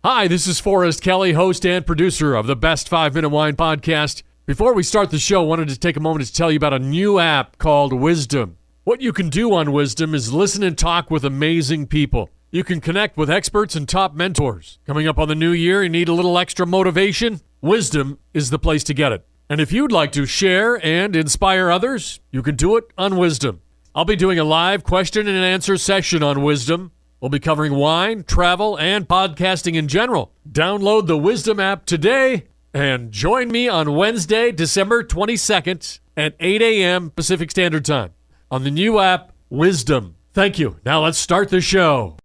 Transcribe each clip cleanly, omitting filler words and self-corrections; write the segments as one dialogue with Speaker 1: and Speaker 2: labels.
Speaker 1: Hi, this is Forrest Kelly, host and producer of the Best 5 Minute Wine Podcast. Before we start the show, I wanted to take a moment to tell you about a new app called Wisdom. What you can do on Wisdom is listen and talk with amazing people. You can connect with experts and top mentors. Coming up on the new year, you need a little extra motivation? Wisdom is the place to get it. And if you'd like to share and inspire others, you can do it on Wisdom. I'll be doing a live question and answer session on Wisdom. We'll be covering wine, travel, and podcasting in general. Download the Wisdom app today and join me on Wednesday, December 22nd at 8 a.m. Pacific Standard Time on the new app, Wisdom. Thank you. Now let's start the show.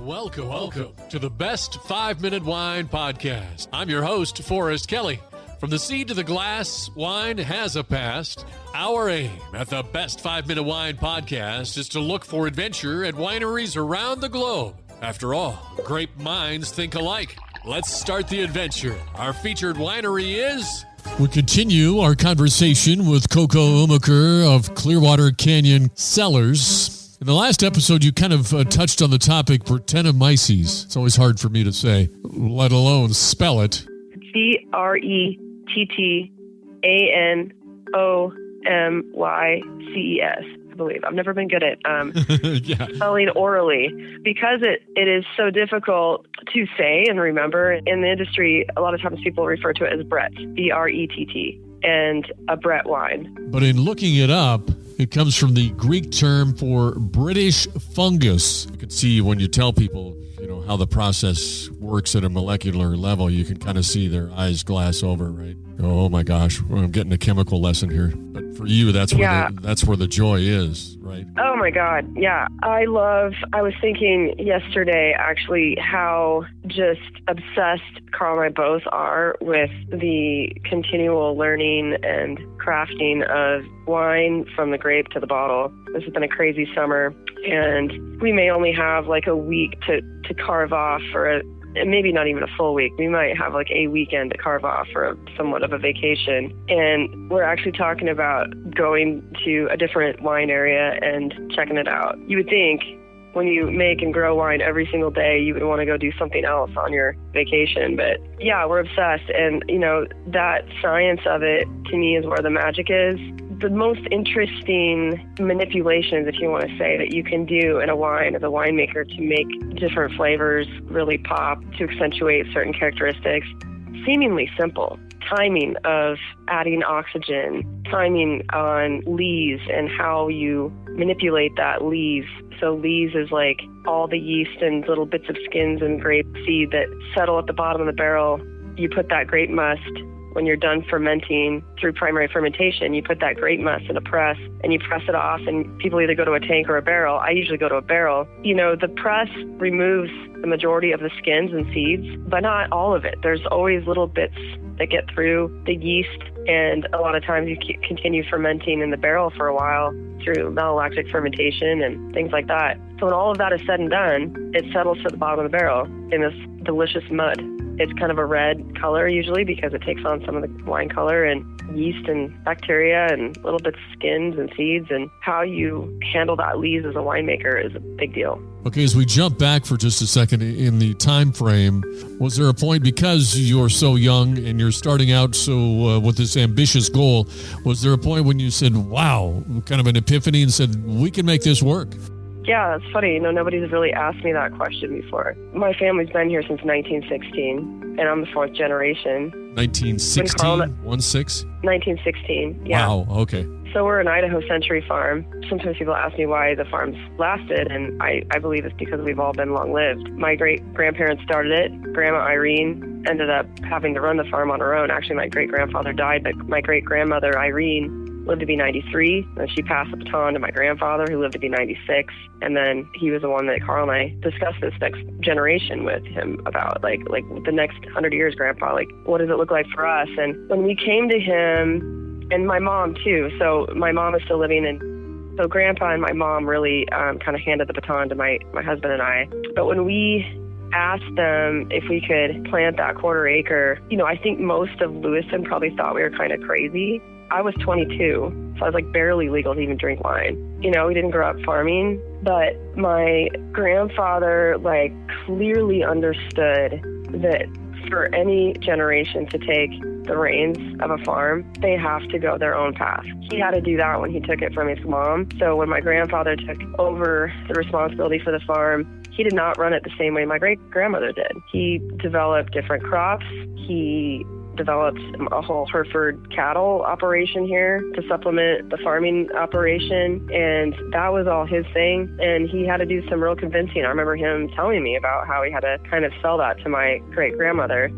Speaker 1: Welcome to the Best 5 Minute Wine Podcast. I'm your host, Forrest Kelly. From the seed to the glass, wine has a past. Our aim at the Best 5 Minute Wine Podcast is to look for adventure at wineries around the globe. After all, grape minds think alike. Let's start the adventure. Our featured winery is... We continue our conversation with Coco Umiker of Clearwater Canyon Cellars. In the last episode, you kind of touched on the topic Brettanomyces. It's always hard for me to say, let alone spell it.
Speaker 2: Brettanomyces, I believe. I've never been good at spelling orally because it is so difficult to say and remember. In the industry, a lot of times people refer to it as Brett, B-R-E-T-T, and a Brett wine.
Speaker 1: But in looking it up, it comes from the Greek term for British fungus. You can see when you tell people, how the process works at a molecular level, you can kind of see their eyes glass over, right? Oh my gosh, I'm getting a chemical lesson here. But for you, that's where the joy is, right?
Speaker 2: Oh my God, yeah. I was thinking yesterday, actually, how just obsessed Carl and I both are with the continual learning and crafting of wine from the grape to the bottle. This has been a crazy summer, and we may only have like a week to carve off, or maybe not even a full week. We might have like a weekend to carve off for somewhat of a vacation. And we're actually talking about going to a different wine area and checking it out. You would think when you make and grow wine every single day, you would want to go do something else on your vacation. But yeah, we're obsessed. And, that science of it to me is where the magic is. The most interesting manipulations, if you want to say, that you can do in a wine as a winemaker to make different flavors really pop, to accentuate certain characteristics, seemingly simple. Timing of adding oxygen, timing on lees and how you manipulate that lees. So lees is like all the yeast and little bits of skins and grape seed that settle at the bottom of the barrel. You put that grape must. When you're done fermenting through primary fermentation, you put that grape must in a press and you press it off, and people either go to a tank or a barrel. I usually go to a barrel. The press removes the majority of the skins and seeds, but not all of it. There's always little bits that get through the yeast, and a lot of times you continue fermenting in the barrel for a while through malolactic fermentation and things like that. So when all of that is said and done, it settles to the bottom of the barrel in this delicious mud. It's kind of a red color usually because it takes on some of the wine color and yeast and bacteria and little bits of skins and seeds, and how you handle that lees as a winemaker is a big deal.
Speaker 1: Okay, as we jump back for just a second in the time frame, was there a point, because you're so young and you're starting out with this ambitious goal, was there a point when you said, wow, kind of an epiphany and said, we can make this work?
Speaker 2: Yeah, that's funny. Nobody's really asked me that question before. My family's been here since 1916, and I'm the fourth generation.
Speaker 1: 1916?
Speaker 2: 1916, yeah.
Speaker 1: Wow, okay.
Speaker 2: So we're an Idaho Century farm. Sometimes people ask me why the farm's lasted, and I believe it's because we've all been long-lived. My great-grandparents started it. Grandma Irene ended up having to run the farm on her own. Actually, my great-grandfather died, but my great-grandmother Irene lived to be 93, and she passed the baton to my grandfather, who lived to be 96, and then he was the one that Carl and I discussed this next generation with him about, like the next 100 years, Grandpa, what does it look like for us? And when we came to him, and my mom too, so my mom is still living, and so Grandpa and my mom really kind of handed the baton to my husband and I. But when we asked them if we could plant that quarter acre, I think most of Lewiston probably thought we were kind of crazy. I was 22, so I was like barely legal to even drink wine. You know, we didn't grow up farming, but my grandfather like clearly understood that for any generation to take the reins of a farm, they have to go their own path. He had to do that when he took it from his mom. So when my grandfather took over the responsibility for the farm, he did not run it the same way my great-grandmother did. He developed different crops. He developed a whole Hereford cattle operation here to supplement the farming operation, and that was all his thing, and he had to do some real convincing. I remember him telling me about how he had to kind of sell that to my great-grandmother.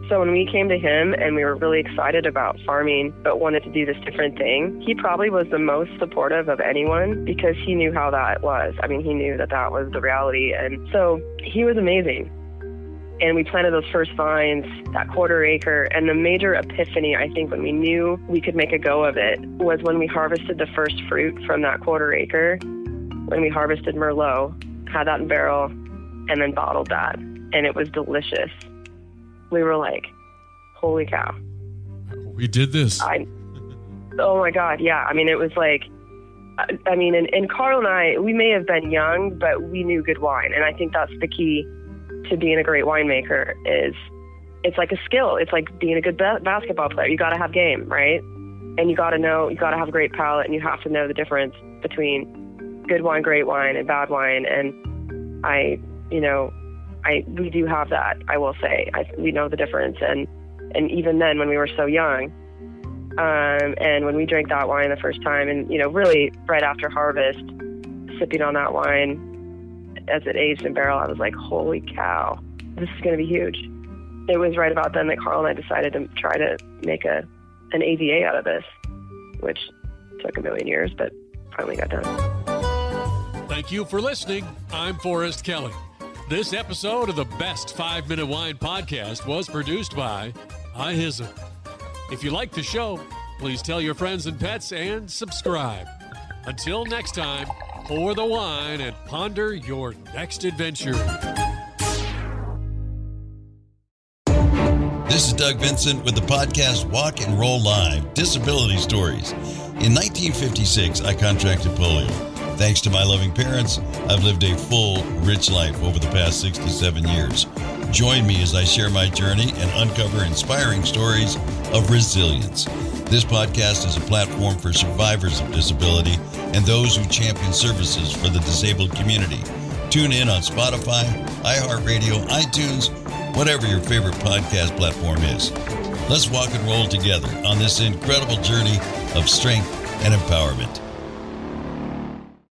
Speaker 2: So when we came to him and we were really excited about farming but wanted to do this different thing, he probably was the most supportive of anyone because he knew how that was. I mean, he knew that that was the reality, and so he was amazing. And we planted those first vines, that 1/4 acre. And the major epiphany, I think, when we knew we could make a go of it was when we harvested the first fruit from that 1/4 acre, when we harvested Merlot, had that in barrel, and then bottled that. And it was delicious. We were like, holy cow.
Speaker 1: We did this.
Speaker 2: Oh my God, yeah. I mean, it was like, I mean, and Carl and I, we may have been young, but we knew good wine. And I think that's the key to being a great winemaker is it's like a skill. It's like being a good basketball player. You got to have game, right? And you got to know, you got to have a great palate, and you have to know the difference between good wine, great wine, and bad wine. And we do have that, I will say. We know the difference. And even then, when we were so young, and when we drank that wine the first time, and, you know, really right after harvest, sipping on that wine, as it aged in barrel, I was like, holy cow, this is going to be huge. It was right about then that Carl and I decided to try to make an AVA out of this, which took a million years, but finally got done.
Speaker 1: Thank you for listening. I'm Forrest Kelly. This episode of the Best 5 Minute Wine Podcast was produced by iHizzle. If you like the show, please tell your friends and pets and subscribe. Until next time, pour the wine and ponder your next adventure.
Speaker 3: This is Doug Vincent with the podcast Walk and Roll Live, Disability Stories. In 1956, I contracted polio. Thanks to my loving parents, I've lived a full, rich life over the past 67 years. Join me as I share my journey and uncover inspiring stories of resilience. This podcast is a platform for survivors of disability and those who champion services for the disabled community. Tune in on Spotify, iHeartRadio, iTunes, whatever your favorite podcast platform is. Let's walk and roll together on this incredible journey of strength and empowerment.